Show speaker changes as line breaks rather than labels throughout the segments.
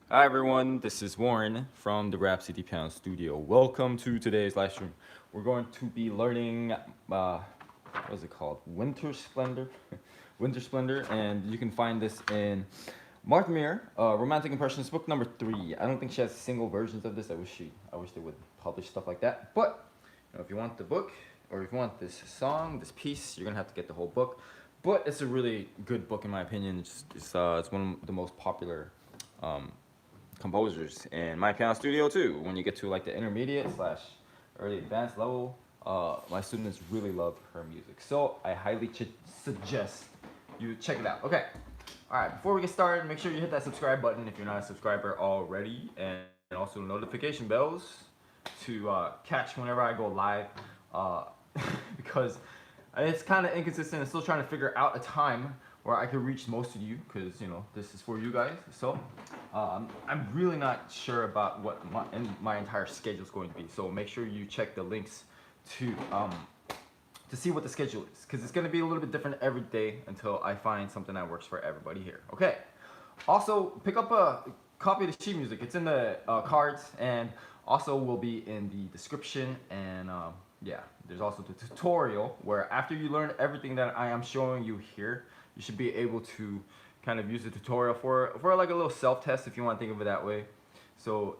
Hi everyone, this is Warren from the Rhapsody Piano Studio. Welcome to today's live stream. We're going to be learning, what is it called? Winter Splendor? Winter Splendor, and you can find this in Martha Mier, Romantic Impressions, book number 3. I don't think she has single versions of this. I wish they would publish stuff like that. But, if you want the book, or if you want this song, this piece, you're gonna have to get the whole book. But it's a really good book in my opinion. It's one of the most popular um, composers in my piano studio too. When you get to like the intermediate slash early advanced level, my students really love her music. So I highly suggest you check it out. Okay. All right. Before we get started, make sure you hit that subscribe button if you're not a subscriber already, and also notification bells to catch whenever I go live. Uh, because it's kind of inconsistent. I'm still trying to figure out a time where I could reach most of you, because this is for you guys. So I'm really not sure about what my entire schedule is going to be. So make sure you check the links to see what the schedule is, because it's going to be a little bit different every day until I find something that works for everybody here. Okay. Also, pick up a copy of the sheet music. It's in the cards, and also will be in the description. And yeah, there's also the tutorial where after you learn everything that I am showing you here, you should be able to kind of use the tutorial for like a little self-test, if you want to think of it that way. So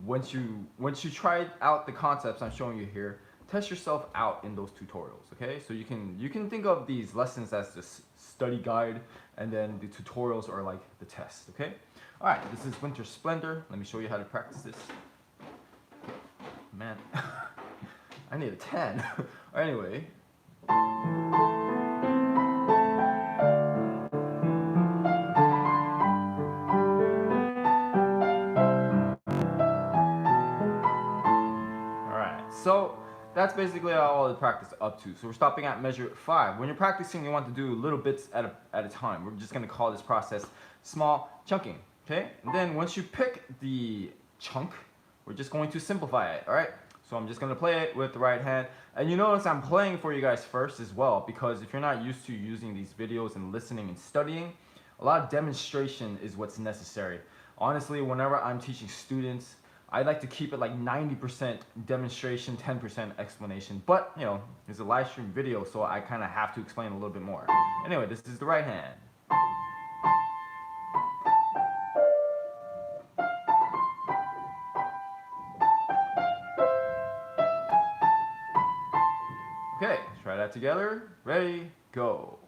once you try out the concepts I'm showing you here, test yourself out in those tutorials. Okay, so you can think of these lessons as just study guide, and then the tutorials are like the test. Okay, all right, this is Winter Splendor. Let me show you how to practice this. Man, I need a 10. Anyway. So that's basically all the practice up to. So we're stopping at measure 5. When you're practicing, you want to do little bits at a time. We're just going to call this process small chunking. Okay? And then once you pick the chunk, we're just going to simplify it. All right? So I'm just going to play it with the right hand. And you notice I'm playing for you guys first as well, because if you're not used to using these videos and listening and studying, a lot of demonstration is what's necessary. Honestly, whenever I'm teaching students, I like to keep it like 90% demonstration, 10% explanation. But, it's a live stream video, so I kind of have to explain a little bit more. Anyway, this is the right hand. Okay, let's try that together. Ready, go.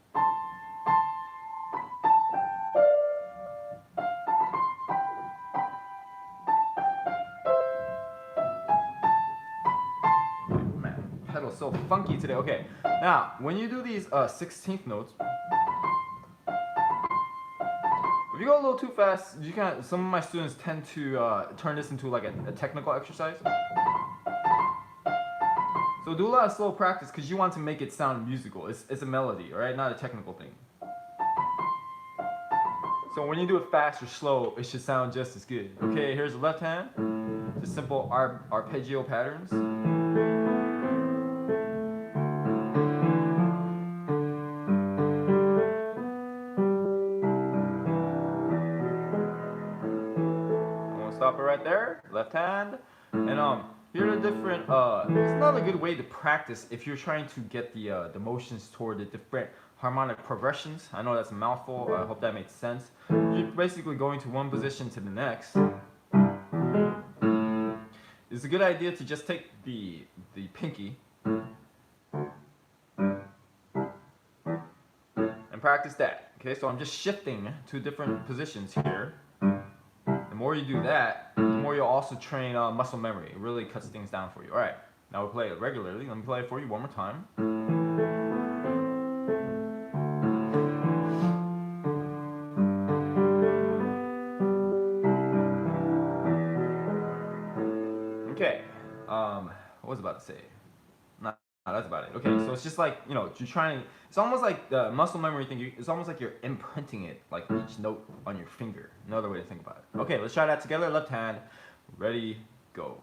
Man, pedal's so funky today. Okay, now when you do these 16th notes, if you go a little too fast, some of my students tend to turn this into like a technical exercise. So do a lot of slow practice, because you want to make it sound musical. It's a melody, all right, not a technical thing. So when you do it fast or slow, it should sound just as good. Okay, here's the left hand. Just simple arpeggio patterns. I'm gonna stop it right there. Left hand. And here are the different. It's another good way to practice if you're trying to get the motions toward the different harmonic progressions. I know that's a mouthful. I hope that makes sense. You're basically going to one position to the next. It's a good idea to just take the pinky and practice that. Okay, so I'm just shifting to different positions here. The more you do that, the more you'll also train muscle memory. It really cuts things down for you. All right, now we'll play it regularly. Let me play it for you one more time. Okay, what was I about to say? No, that's about it. Okay, so it's just like, you're trying. It's almost like the muscle memory thing. It's almost like you're imprinting it, like each note on your finger. Another way to think about it. Okay, let's try that together. Left hand, ready, go.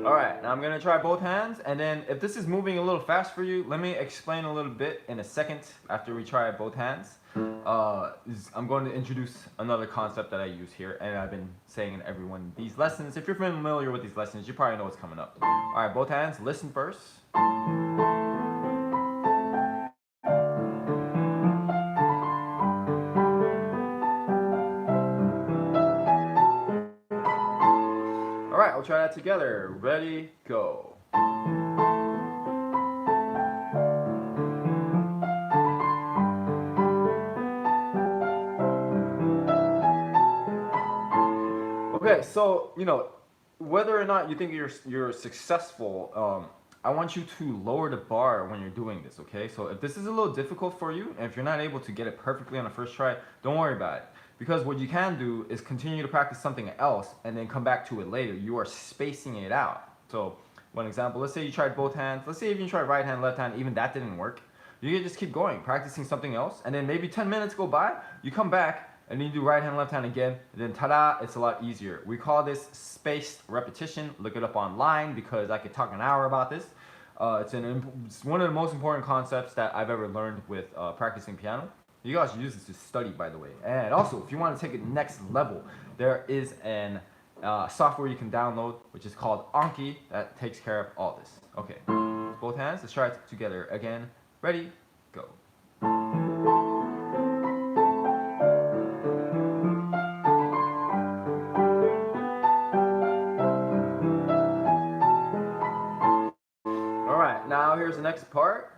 All right, now I'm gonna try both hands, and then if this is moving a little fast for you, let me explain a little bit in a second after we try both hands. I'm going to introduce another concept that I use here, and I've been saying in every one of these lessons. If you're familiar with these lessons, you probably know what's coming up. All right, both hands, listen first. All right, we'll try that together. Ready, go. Okay, so whether or not you think you're successful, I want you to lower the bar when you're doing this. Okay, so if this is a little difficult for you, and if you're not able to get it perfectly on the first try, don't worry about it. Because what you can do is continue to practice something else and then come back to it later. You are spacing it out. So, one example, let's say you tried both hands. Let's say if you tried right hand, left hand, even that didn't work. You can just keep going, practicing something else, and then maybe 10 minutes go by, you come back, and then you do right hand, left hand again, and then ta-da, it's a lot easier. We call this spaced repetition. Look it up online because I could talk an hour about this. It's one of the most important concepts that I've ever learned with practicing piano. You guys use this to study, by the way. And also, if you want to take it next level, there is an software you can download, which is called Anki, that takes care of all this. Okay, both hands, let's try it together again. Ready, go. All right, now here's the next part.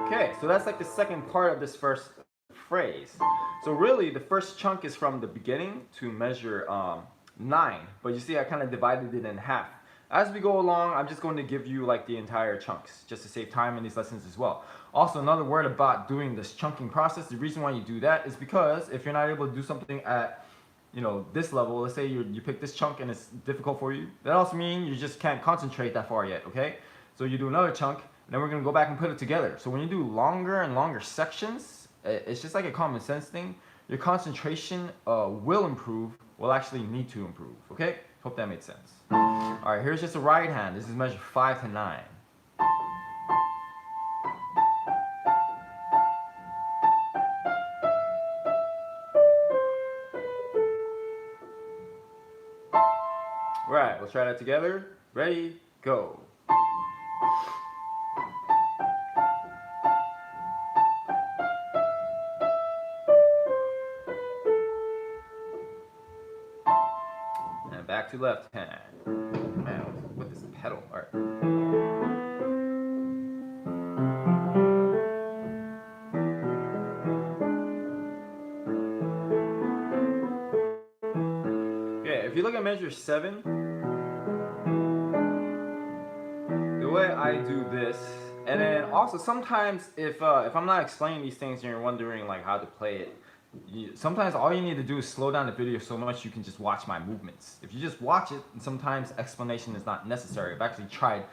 Okay, so that's like the second part of this first phrase. So really, the first chunk is from the beginning to measure 9. But you see, I kind of divided it in half. As we go along, I'm just going to give you like the entire chunks, just to save time in these lessons as well. Also, another word about doing this chunking process, the reason why you do that is because if you're not able to do something at this level, let's say you pick this chunk and it's difficult for you, that also means you just can't concentrate that far yet, okay? So you do another chunk, and then we're gonna go back and put it together. So when you do longer and longer sections, it's just like a common sense thing. Your concentration will improve, will actually need to improve, okay? Hope that made sense. All right, here's just a right hand. This is measure 5 to 9. All right, let's try that together. Ready, go. And back to left hand. Man, with this pedal. All right. Okay, if you look at measure 7, the way I do this, and then also sometimes if I'm not explaining these things and you're wondering like how to play it, sometimes all you need to do is slow down the video so much you can just watch my movements. If you just watch it, sometimes explanation is not necessary. I've actually tried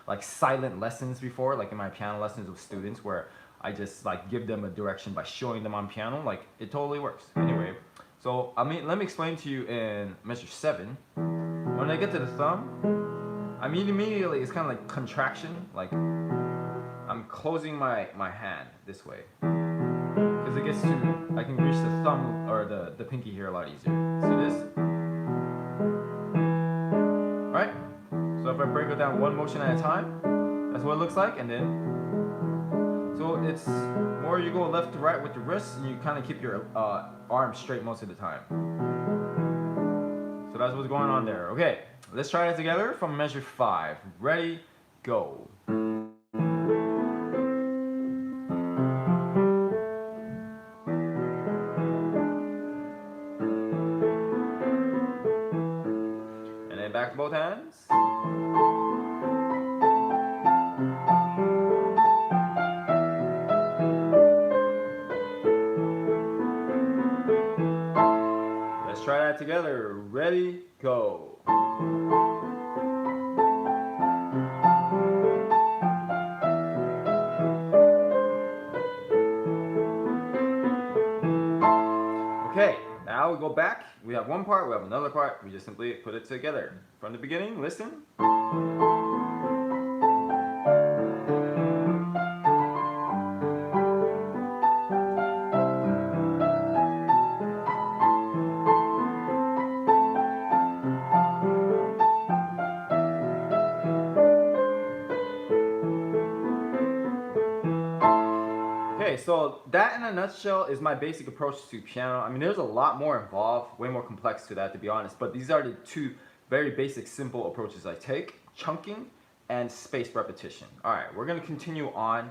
like silent lessons before, like in my piano lessons with students, where I just like give them a direction by showing them on piano. Like it totally works. Anyway, so let me explain to you in measure 7. When I get to the thumb, I mean immediately it's kind of like contraction, like I'm closing my hand this way. It gets to, I can reach the thumb or the pinky here a lot easier. See this? Right? So if I break it down one motion at a time, that's what it looks like. And then, so it's more you go left to right with your wrists and you kind of keep your arms straight most of the time. So that's what's going on there. Okay, let's try it together from measure 5. Ready, go. Back to both hands. Let's try that together. Ready, go. we go back. We have one part, we have another part. We just simply put it together. From the beginning, listen. Okay, so that in a nutshell is my basic approach to piano. I mean, there's a lot more involved, way more complex to that, to be honest, but these are the two very basic, simple approaches I take: chunking and spaced repetition. All right, we're gonna continue on.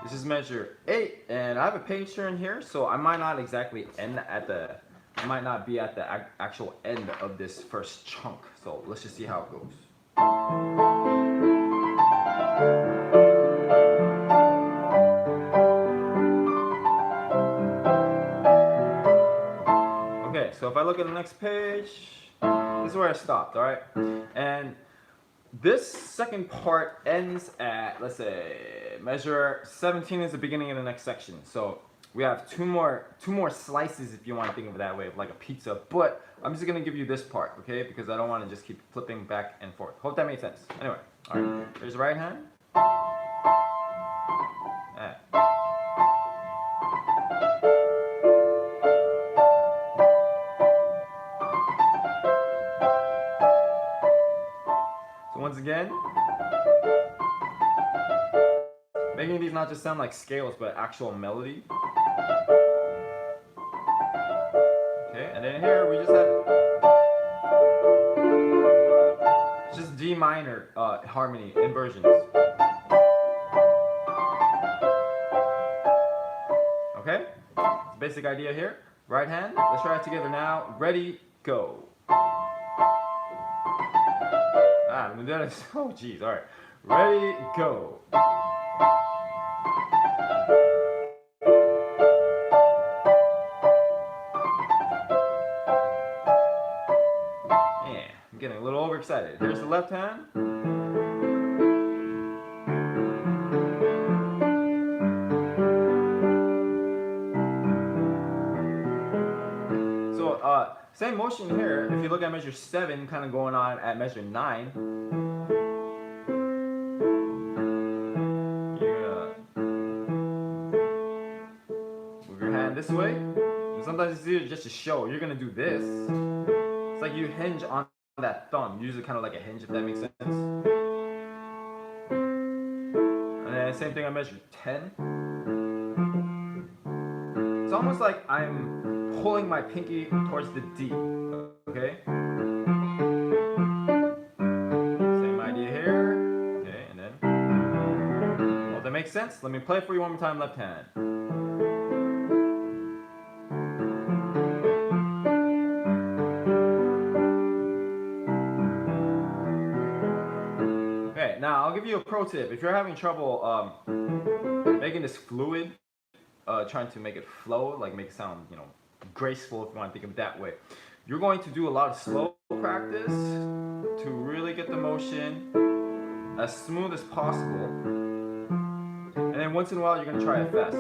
This is measure 8, and I have a page turn here, so I might not exactly end at the, I might not be at the actual end of this first chunk. So let's just see how it goes. Okay, so if I look at the next page, this is where I stopped, all right? And this second part ends at, let's say, measure 17 is the beginning of the next section. So we have two more slices, if you want to think of it that way, of like a pizza. But I'm just gonna give you this part, okay? Because I don't want to just keep flipping back and forth. Hope that made sense. Anyway, all right. Here's the right hand. So once again, making these not just sound like scales, but actual melody. Okay, and then here we just have just D minor harmony inversions. Okay, it's the basic idea here. Right hand, let's try it together now. Ready, go. Oh geez, all right. Ready, go. Yeah, I'm getting a little overexcited. Here's the left hand. So, same motion here. If you look at measure 7, kind of going on at measure 9. This way, and sometimes it's easier just to show. You're gonna do this. It's like you hinge on that thumb. Usually kind of like a hinge, if that makes sense. And then same thing on measure 10. It's almost like I'm pulling my pinky towards the D. Okay? Same idea here. Okay, and then. Well, that makes sense. Let me play it for you one more time, left hand. Now, I'll give you a pro tip. If you're having trouble making this fluid, trying to make it flow, like make it sound, graceful, if you want to think of it that way, you're going to do a lot of slow practice to really get the motion as smooth as possible. And then once in a while, you're going to try it fast,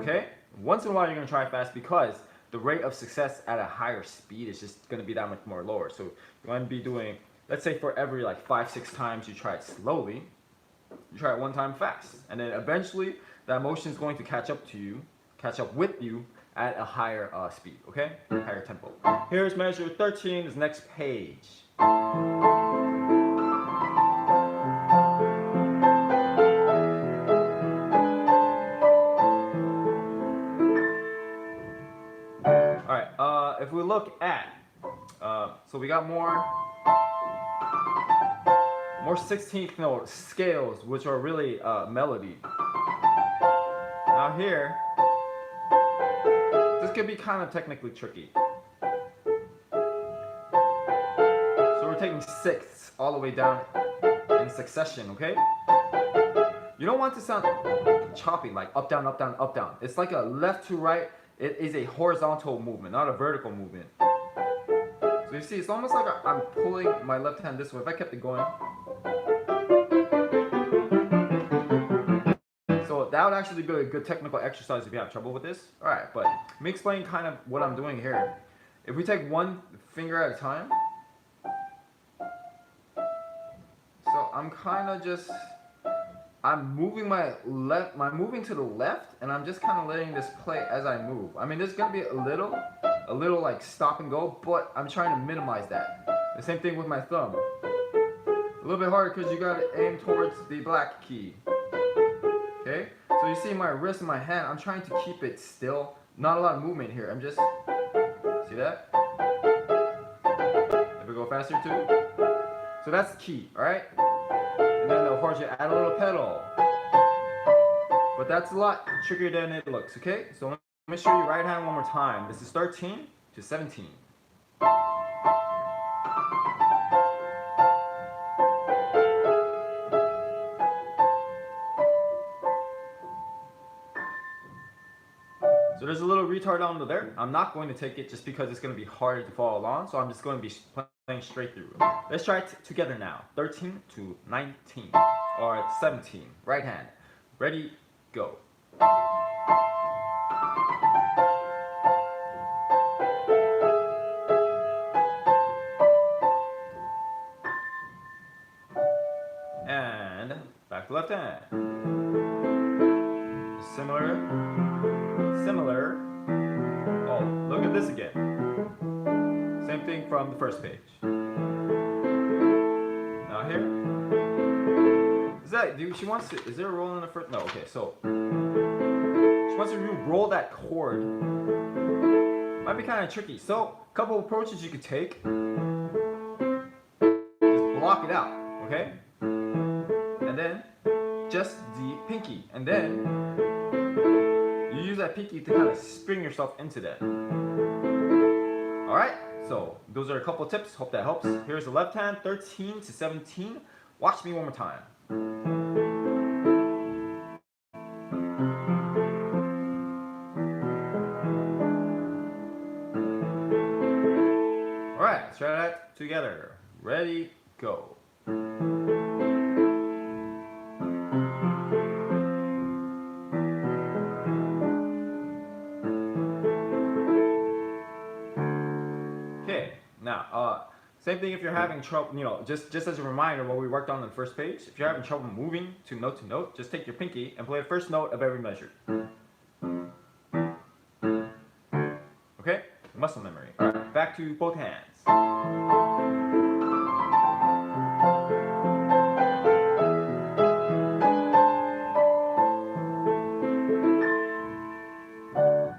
okay? Once in a while, you're going to try it fast because the rate of success at a higher speed is just going to be that much more lower. So you want to be doing, let's say for every like 5-6 times you try it slowly, you try it one time fast. And then eventually that motion is going to catch up with you at a higher speed, okay? Higher tempo. Here's measure 13, this next page. Alright, if we look at, so we got more 16th note scales, which are really melody. Now here, this could be kind of technically tricky. So we're taking sixths all the way down in succession, okay? You don't want to sound choppy, like up, down, up, down, up, down. It's like a left to right. It is a horizontal movement, not a vertical movement. So you see, it's almost like I'm pulling my left hand this way. If I kept it going, so that would actually be a good technical exercise if you have trouble with this. All right, but let me explain kind of what I'm doing here. if we take one finger at a time, so I'm kind of just, I'm moving moving to the left, and I'm just kind of letting this play as I move. I mean, there's gonna be a little like stop and go, but I'm trying to minimize that. The same thing with my thumb. A little bit harder because you gotta aim towards the black key. Okay? So you see my wrist and my hand, I'm trying to keep it still. Not a lot of movement here. I'm just, see that? If we go faster too. So that's the key, alright? And then of course you add a little pedal. But that's a lot trickier than it looks, okay? So let me show you right hand one more time. This is 13 to 17. So there's a little retard under there. I'm not going to take it just because it's going to be harder to follow along. So I'm just going to be playing straight through. Let's try it together now. 13 to 19 or 17. Right hand. Ready, go. And back to left hand. Similar. Oh, look at this again. Same thing from the first page. Now here. Is there a roll in the first? No, okay, so. She wants to roll that chord. Might be kind of tricky. So, a couple of approaches you could take. Just block it out, okay? And then, just the pinky. And then, you use that pinky to kind of spring yourself into that. Alright, so those are a couple of tips. Hope that helps. Here's the left hand, 13 to 17. Watch me one more time. Alright, let's try that together. Ready, go. Now, same thing if you're having trouble, just as a reminder what we worked on the first page, if you're having trouble moving to note, just take your pinky and play the first note of every measure. Okay? Muscle memory. Alright, back to both hands.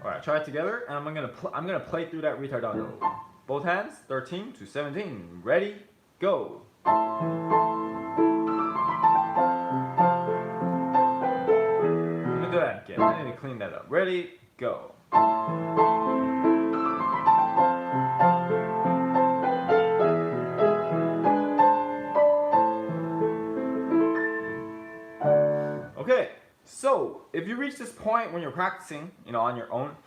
Alright, try it together, and I'm gonna play through that retardado. Both hands, 13 to 17. Ready, go. Let me do that again. I need to clean that up. Ready, go. Okay, so if you reach this point when you're practicing, on your own,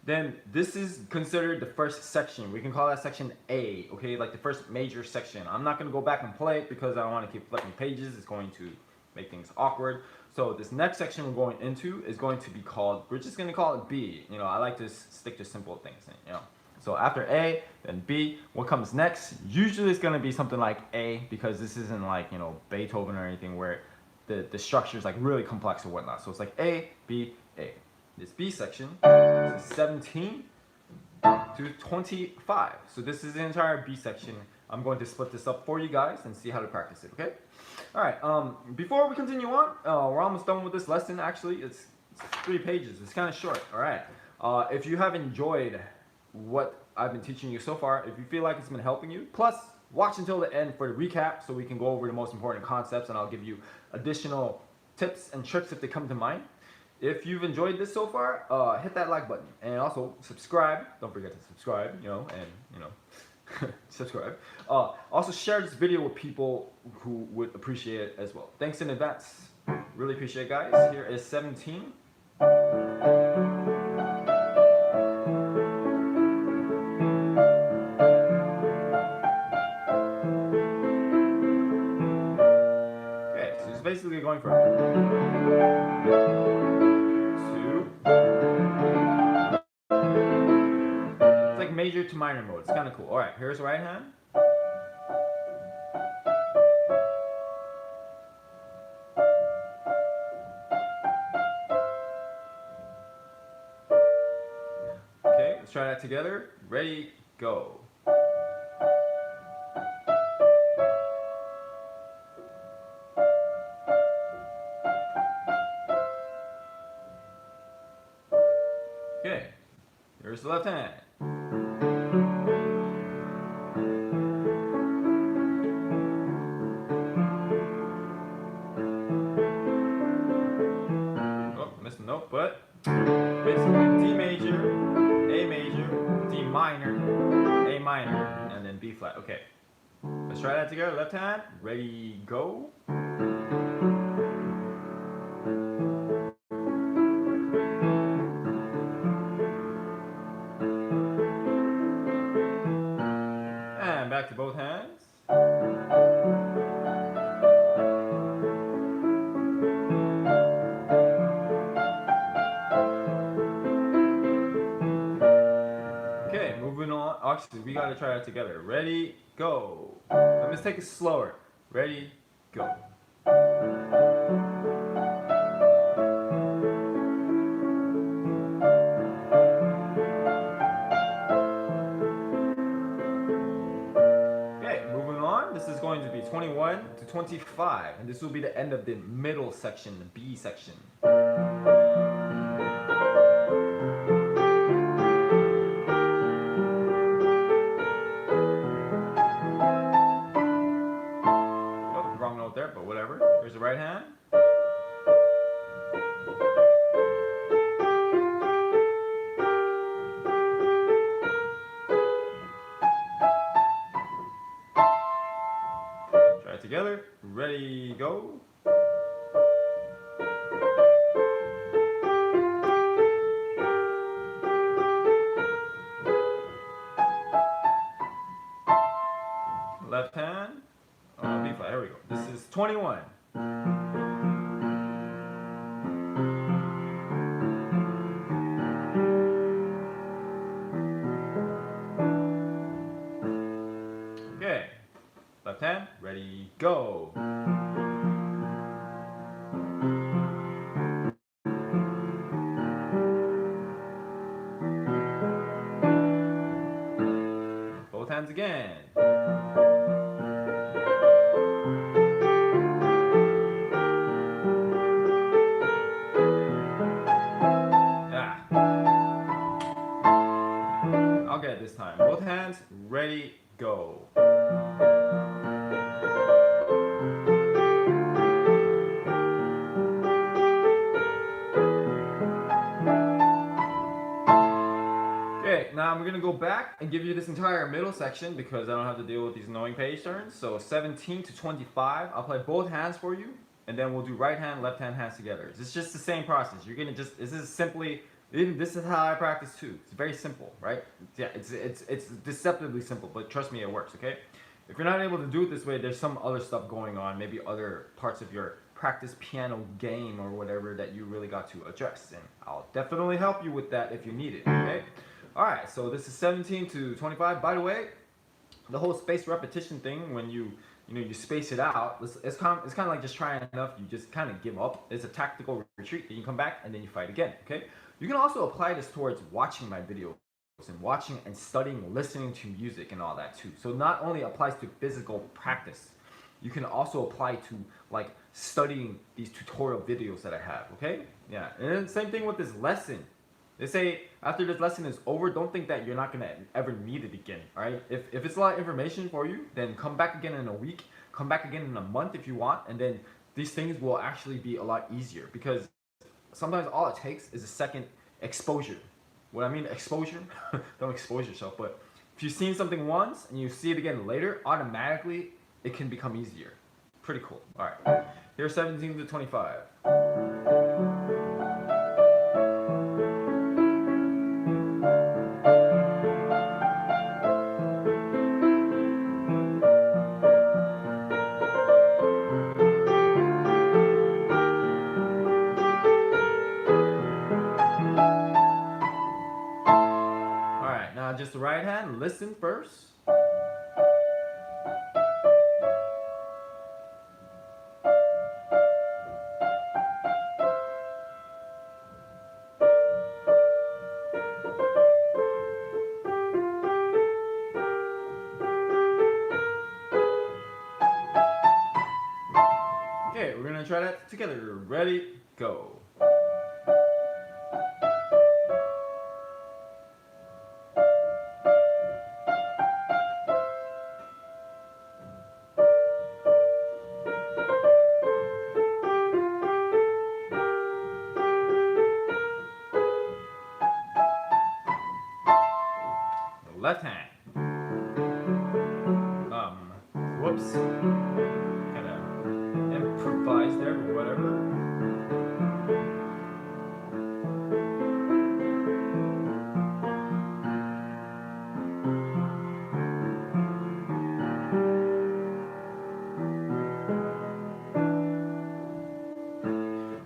then this is considered the first section. We can call that section A, okay? Like the first major section. I'm not gonna go back and play it because I don't wanna keep flipping pages. It's going to make things awkward. So this next section we're going into is going to be called, we're just gonna call it B. I like to stick to simple things, So after A, then B, what comes next? Usually it's gonna be something like A because this isn't like, Beethoven or anything where the structure is like really complex or whatnot. So it's like A, B, A. This B section is 17 to 25. So this is the entire B section. I'm going to split this up for you guys and see how to practice it, okay? Alright, before we continue on, we're almost done with this lesson actually. It's 3 pages, it's kind of short, alright? If you have enjoyed what I've been teaching you so far, if you feel like it's been helping you, plus watch until the end for the recap so we can go over the most important concepts and I'll give you additional tips and tricks if they come to mind. If you've enjoyed this so far, hit that like button and also subscribe. Don't forget to subscribe, subscribe. Also share this video with people who would appreciate it as well. Thanks in advance. Really appreciate it, guys. Here is 17. Okay, so it's basically going from major major to minor mode. It's kind of cool. All right, here's right hand. Okay, let's try that together. Ready, go. Okay, here's the left hand. Oh, missed a note, but basically D major, A major, D minor, A minor, and then B flat. Okay, let's try that together. Left hand, ready, go. And back to both hands. Okay, moving on. Actually, we gotta try it together. Ready, go. Let's take it slower. Ready, go. Okay, moving on. This is going to be 21 to 25, and this will be the end of the middle section, the B section. There, but whatever. Here's the right hand. Try it together. Ready, go. Left hand. Oh, B flat. Here we go. This is 21. Okay. Left hand. Ready, go. Both hands again. I'll get it this time. Both hands, ready, go. Okay, now I'm gonna go back and give you this entire middle section because I don't have to deal with these annoying page turns. So 17 to 25, I'll play both hands for you, and then we'll do right hand, left hand, hands together. It's just the same process. You're gonna just, this is simply, this is how I practice too. It's very simple, right? Yeah, it's deceptively simple, but trust me, it works, okay? If you're not able to do it this way, there's some other stuff going on, maybe other parts of your practice piano game or whatever that you really got to address, and I'll definitely help you with that if you need it, okay? All right, so this is 17 to 25. By the way, the whole spaced repetition thing, when you space it out, it's kind of like just trying enough, you just kind of give up. It's a tactical retreat, then you come back and then you fight again, okay? You can also apply this towards watching my videos and watching and studying, listening to music and all that too. So not only applies to physical practice, you can also apply to like studying these tutorial videos that I have, okay? Yeah, and then same thing with this lesson. They say after this lesson is over, don't think that you're not gonna ever need it again, all right? If it's a lot of information for you, then come back again in a week, come back again in a month if you want, and then these things will actually be a lot easier because sometimes all it takes is a second exposure. What I mean exposure, don't expose yourself, but if you've seen something once and you see it again later, automatically it can become easier. Pretty cool. All right, here's 17 to 25. just the right hand. Listen first. Okay, we're gonna try that together. Ready, go. Left hand. Whoops. Kind of improvise there, but whatever.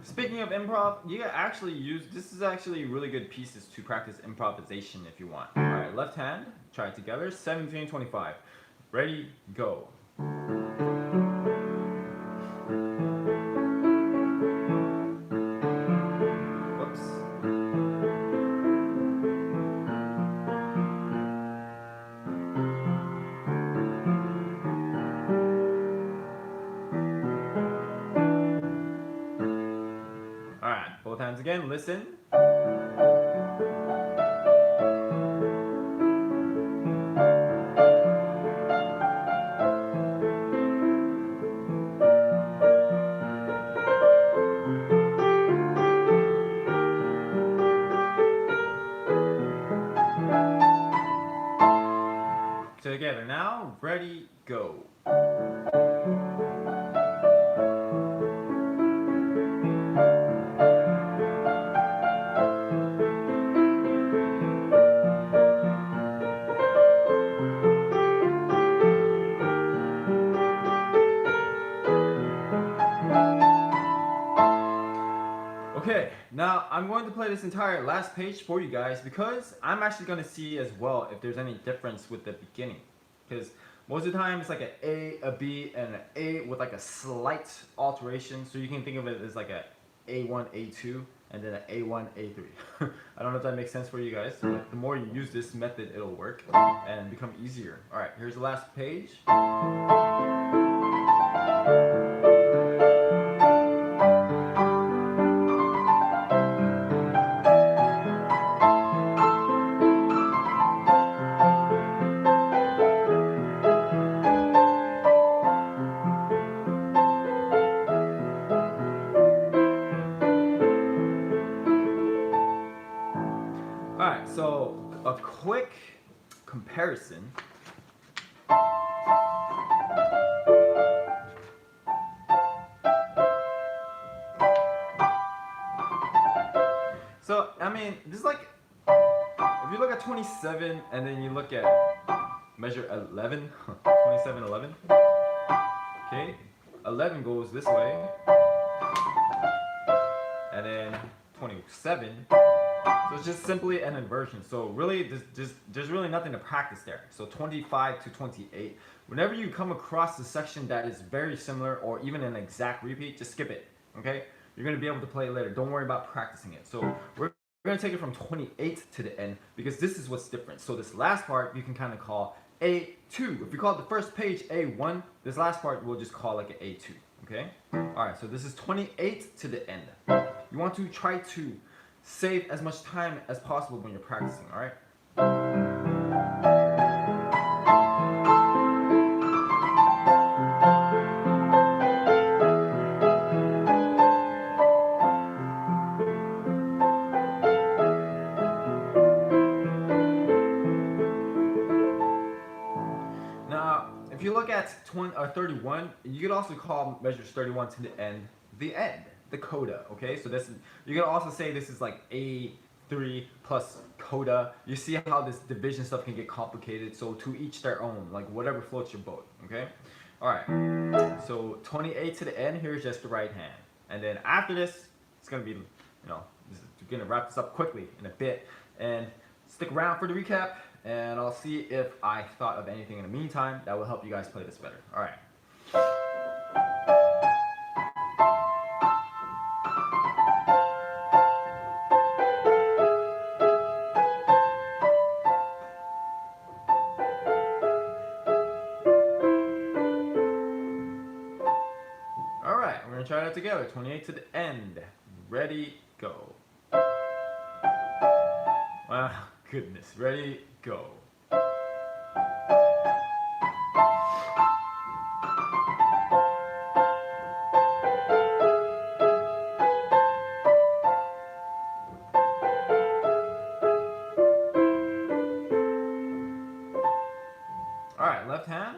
Speaking of improv, you can actually use, this is actually really good pieces to practice improvisation if you want. Alright, left hand, try it together, 17-25. Ready, go. Whoops. Alright, both hands again, listen. Together now, ready, go. Okay, now I'm going to play this entire last page for you guys because I'm actually going to see as well if there's any difference with the beginning. Because most of the time it's like an A, a B, and an A with like a slight alteration. So you can think of it as like a A1, A2, and then an A1, A3. I don't know if that makes sense for you guys, but the more you use this method, it'll work and become easier. Alright, here's the last page. Alright, so a quick comparison. So, I mean, this is like, if you look at 27 and then you look at measure 11, 27, 11. Okay, 11 goes this way, and then 27. So it's just simply an inversion. So really, there's really nothing to practice there. So 25 to 28. Whenever you come across a section that is very similar or even an exact repeat, just skip it, okay? You're going to be able to play it later. Don't worry about practicing it. So we're going to take it from 28 to the end because this is what's different. So this last part you can kind of call A2. If we call the first page A1, this last part we'll just call like an A2, okay? Alright, so this is 28 to the end. You want to try to save as much time as possible when you're practicing, alright? Now, if you look at 31, you could also call measures 31 to the end, the coda, okay? So this is, you can also say this is like A3 plus coda. You see how this division stuff can get complicated, so to each their own, like whatever floats your boat, okay? Alright, so 28 to the end, here's just the right hand. And then after this, it's gonna be, we're gonna wrap this up quickly in a bit. And stick around for the recap, and I'll see if I thought of anything in the meantime that will help you guys play this better. All right. All right, we're gonna try that together. 28 to the end. Ready, go. Wow, goodness. Ready, go. All right, left hand.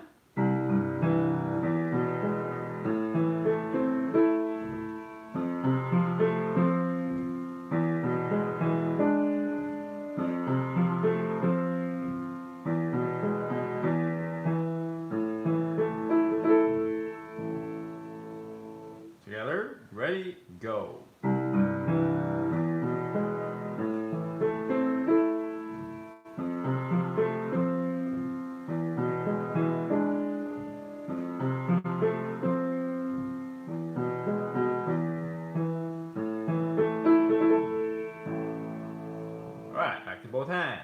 Together, ready, go. All right, back to both hands.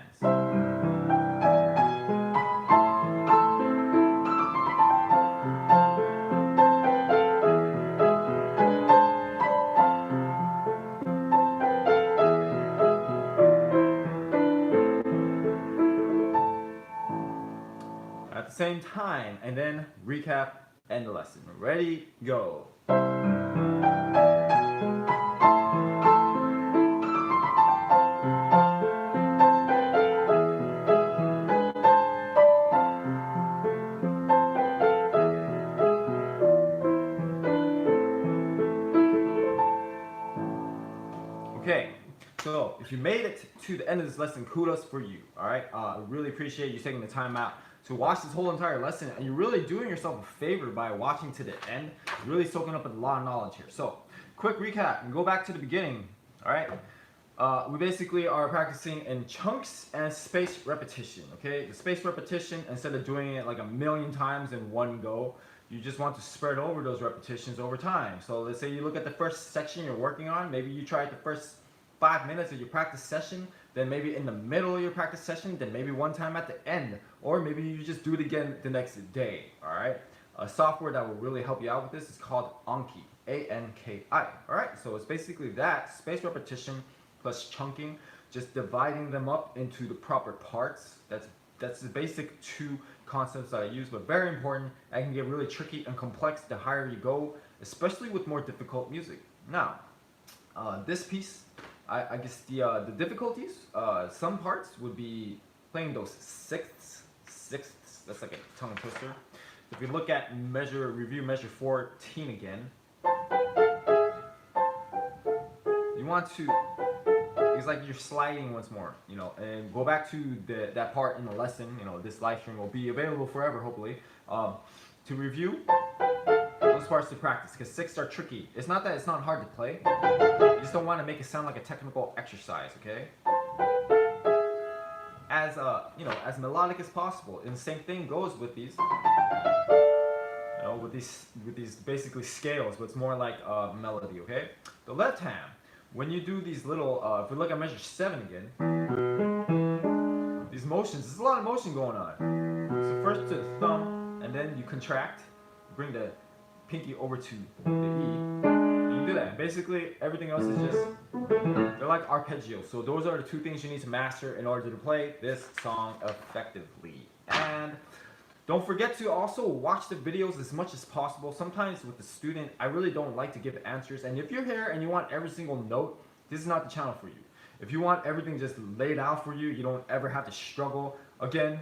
At the same time, and then recap, end the lesson. Ready, go. Okay, so if you made it to the end of this lesson, kudos for you, all right? I really appreciate you taking the time out to watch this whole entire lesson, and you're really doing yourself a favor by watching to the end. You're really soaking up a lot of knowledge here. So, quick recap, and go back to the beginning, all right? We basically are practicing in chunks and space repetition, okay? The space repetition, instead of doing it like a million times in one go, you just want to spread over those repetitions over time. So let's say you look at the first section you're working on, maybe you try it the first 5 minutes of your practice session, then maybe in the middle of your practice session, then maybe one time at the end, or maybe you just do it again the next day, all right? A software that will really help you out with this is called Anki, A-N-K-I, all right? So it's basically that, space repetition plus chunking, just dividing them up into the proper parts. That's the basic two concepts that I use, but very important. It can get really tricky and complex the higher you go, especially with more difficult music. Now, this piece, I guess the difficulties, some parts would be playing those sixths, that's like a tongue twister. If you look at review measure 14 again, you want to, it's like you're sliding once more, you know, and go back to that part in the lesson. You know, this live stream will be available forever, hopefully, to review those parts to practice, because sixths are tricky. It's not that it's not hard to play, you just don't want to make it sound like a technical exercise, okay? As you know, as melodic as possible. And the same thing goes with these, you know, with these basically scales, but it's more like melody, okay? The left hand, when you do these little, if we look at measure 7 again, these motions, there's a lot of motion going on. So first to the thumb, and then you contract, bring the pinky over to the E, and you do that. Basically, everything else is just, they're like arpeggios. So those are the two things you need to master in order to play this song effectively. And don't forget to also watch the videos as much as possible. Sometimes with the student, I really don't like to give answers. And if you're here and you want every single note, this is not the channel for you. If you want everything just laid out for you, you don't ever have to struggle. Again,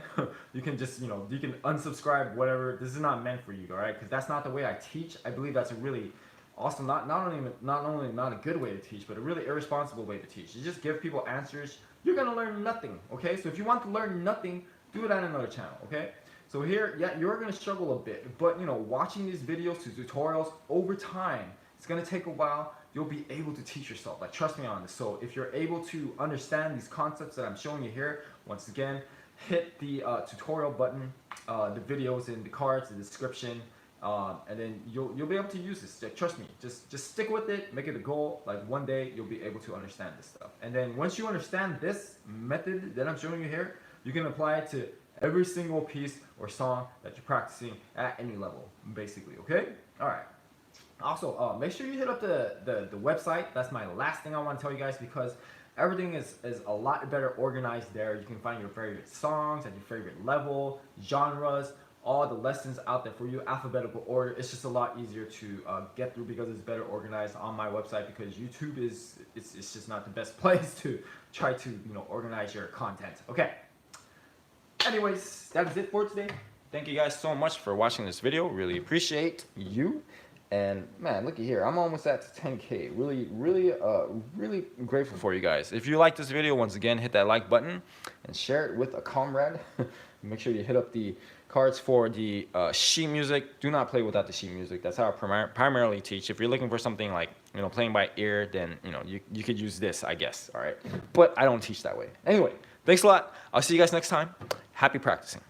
you can just, you know, you can unsubscribe, whatever. This is not meant for you, all right? Because that's not the way I teach. I believe that's a really awesome, not only not a good way to teach, but a really irresponsible way to teach. You just give people answers. You're gonna learn nothing, okay? So if you want to learn nothing, do it on another channel, okay? So here, yeah, you're gonna struggle a bit, but you know, watching these videos, tutorials over time, it's gonna take a while. You'll be able to teach yourself. Like, trust me on this. So if you're able to understand these concepts that I'm showing you here, once again, hit the tutorial button. The videos in the cards, the description, and then you'll be able to use this. Trust me, just stick with it, make it a goal. Like one day you'll be able to understand this stuff. And then once you understand this method that I'm showing you here, you can apply it to every single piece or song that you're practicing at any level, basically. Okay? All right. Also, make sure you hit up the website. That's my last thing I want to tell you guys, because everything is a lot better organized there. You can find your favorite songs at your favorite level, genres, all the lessons out there for you, alphabetical order. It's just a lot easier to get through because it's better organized on my website, because YouTube it's just not the best place to try to organize your content. Okay. Anyways, that is it for today. Thank you guys so much for watching this video. Really appreciate you. And man, looky here, I'm almost at 10K. Really grateful for you guys. If you like this video, once again, hit that like button and share it with a comrade. Make sure you hit up the cards for the sheet music. Do not play without the sheet music. That's how I primarily teach. If you're looking for something like playing by ear, then you could use this, I guess. All right, but I don't teach that way. Anyway, thanks a lot. I'll see you guys next time. Happy practicing.